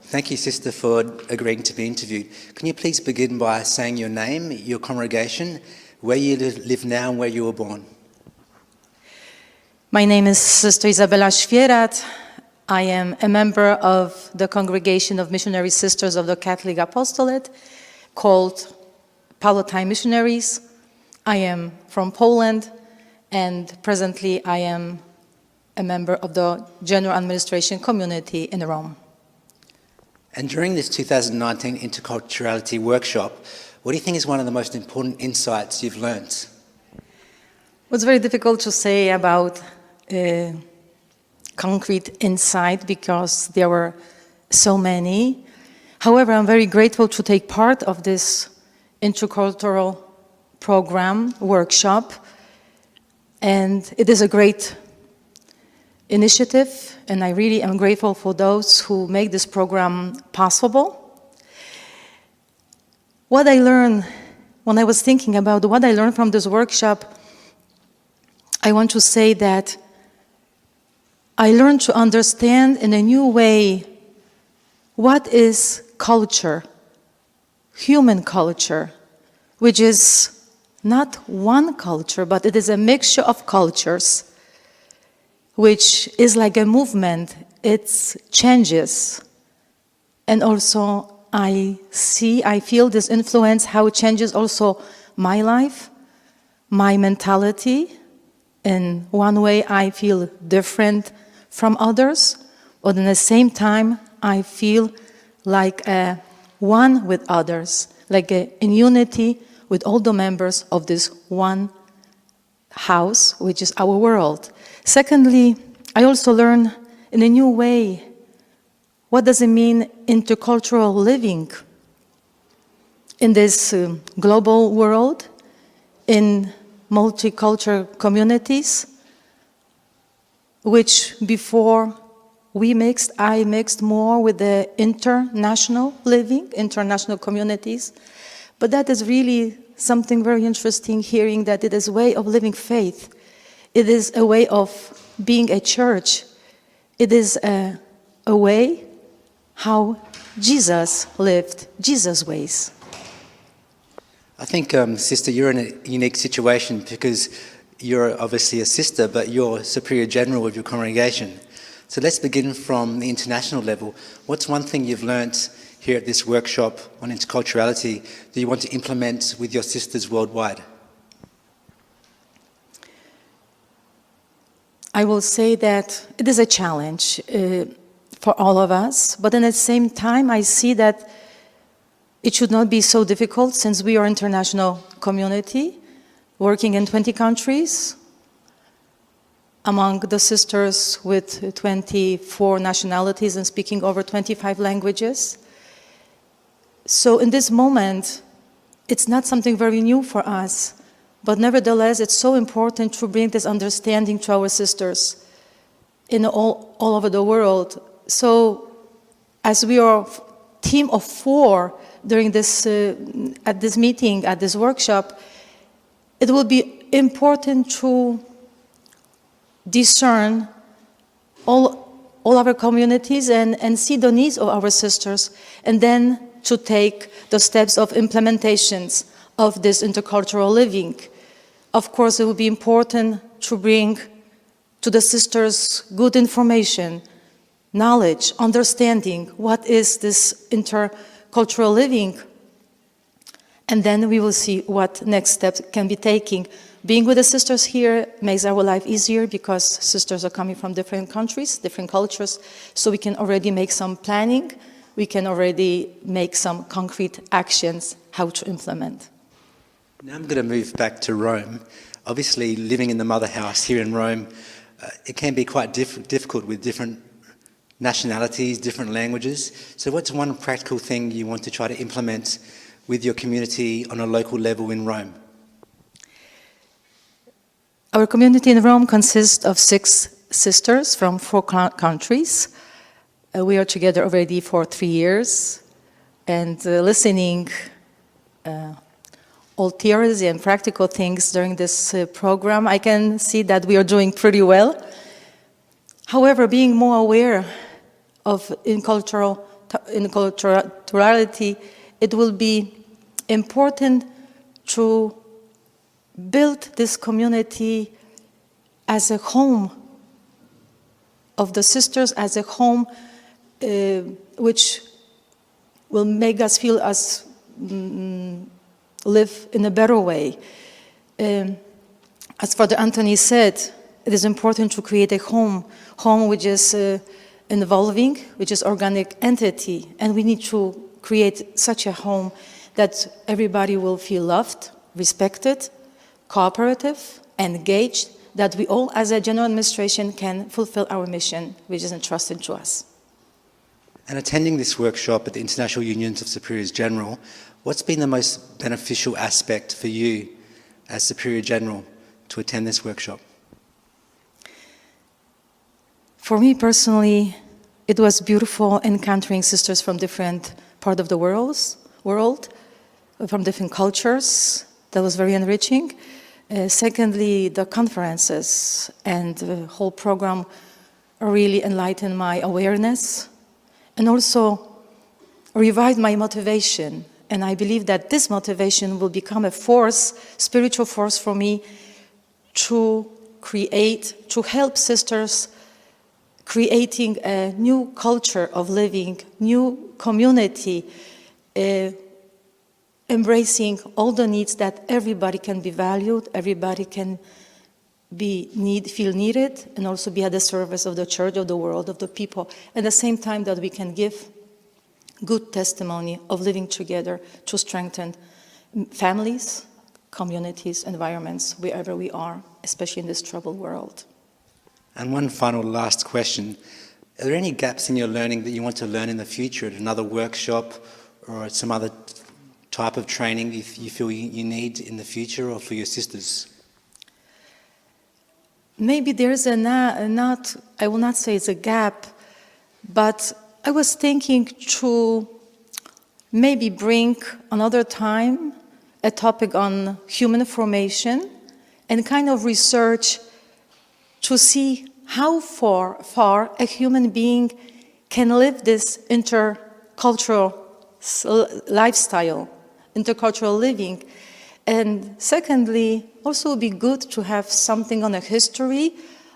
Thank you, Sister, for agreeing to be interviewed. Can you please begin by saying your name, your congregation, where you live now and where you were born? My name is Sr Izabela Swierad. I am a member of the Congregation of Missionary Sisters of the Catholic Apostolate, called Palatine Missionaries. I am from Poland, and presently I am a member of the General Administration Community in Rome. And during this 2019 Interculturality Workshop, what do you think is one of the most important insights you've learned? It's very difficult to say about concrete insight because there were so many. However, I'm very grateful to take part of this intercultural program, workshop, and it is a great initiative, and I really am grateful for those who make this program possible. What I learned, when I was thinking about what I learned from this workshop, I want to say that I learned to understand in a new way what is culture, human culture, which is not one culture, but it is a mixture of cultures, which is like a movement. It changes. And also I feel this influence, how it changes also my life, my mentality. In one way I feel different from others, but at the same time I feel like one with others, like in unity with all the members of this one house, which is our world. Secondly, I also learn in a new way, what does it mean intercultural living in this global world, in multicultural communities, which before I mixed more with the international living, international communities. But that is really something very interesting, hearing that it is a way of living faith. It is a way of being a church. It is a way how Jesus lived, Jesus' ways. I think, Sister, you're in a unique situation because you're obviously a sister, but you're Superior General of your congregation. So let's begin from the international level. What's one thing you've learnt here at this workshop on interculturality that you want to implement with your sisters worldwide? I will say that it is a challenge for all of us, but at the same time I see that it should not be so difficult since we are an international community working in 20 countries, among the sisters with 24 nationalities and speaking over 25 languages. So in this moment, it's not something very new for us, but nevertheless, it's so important to bring this understanding to our sisters in all over the world. So as we are a team of 4 during this, at this meeting, at this workshop, it will be important to discern all our communities and see the needs of our sisters, and then to take the steps of implementations of this intercultural living. Of course, it will be important to bring to the sisters good information, knowledge, understanding what is this intercultural living. And then we will see what next steps can be taken. Being with the sisters here makes our life easier because sisters are coming from different countries, different cultures, so we can already make some planning. We can already make some concrete actions how to implement. Now I'm going to move back to Rome. Obviously, living in the mother house here in Rome, it can be quite difficult with different nationalities, different languages. So what's one practical thing you want to try to implement with your community on a local level in Rome? Our community in Rome consists of 6 sisters from 4 countries. We are together already for 3 years, and listening all theories and practical things during this program. I can see that we are doing pretty well. However, being more aware of interculturality, it will be important to build this community as a home of the sisters, as a home which will make us feel us live in a better way. As Father Anthony said, it is important to create a home which is involving, which is organic entity, and we need to create such a home that everybody will feel loved, respected, cooperative, engaged, that we all as a general administration can fulfill our mission, which is entrusted to us. And attending this workshop at the International Unions of Superiors General, what's been the most beneficial aspect for you as Superior General to attend this workshop? For me personally, it was beautiful encountering sisters from different parts of the world, from different cultures. That was very enriching. Secondly, the conferences and the whole program really enlightened my awareness and also revived my motivation. And I believe that this motivation will become a force, spiritual force for me to help sisters creating a new culture of living, new community, embracing all the needs that everybody can be valued, everybody can feel needed, and also be at the service of the church, of the world, of the people. At the same time that we can give good testimony of living together to strengthen families, communities, environments, wherever we are, especially in this troubled world. And one final last question. Are there any gaps in your learning that you want to learn in the future at another workshop or at some other type of training if you feel you need in the future or for your sisters? Maybe there's I will not say it's a gap, but I was thinking to maybe bring another time a topic on human formation and kind of research to see how far a human being can live this intercultural lifestyle, intercultural living. And secondly, also it would be good to have something on the history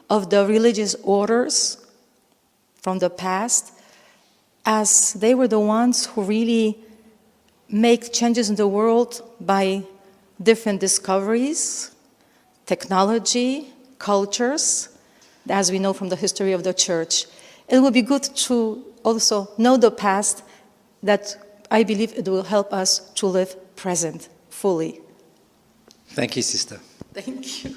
of the religious orders from the past, as they were the ones who really make changes in the world by different discoveries, technology, cultures, as we know from the history of the church. It would be good to also know the past, that I believe it will help us to live present fully. Thank you, Sister. Thank you.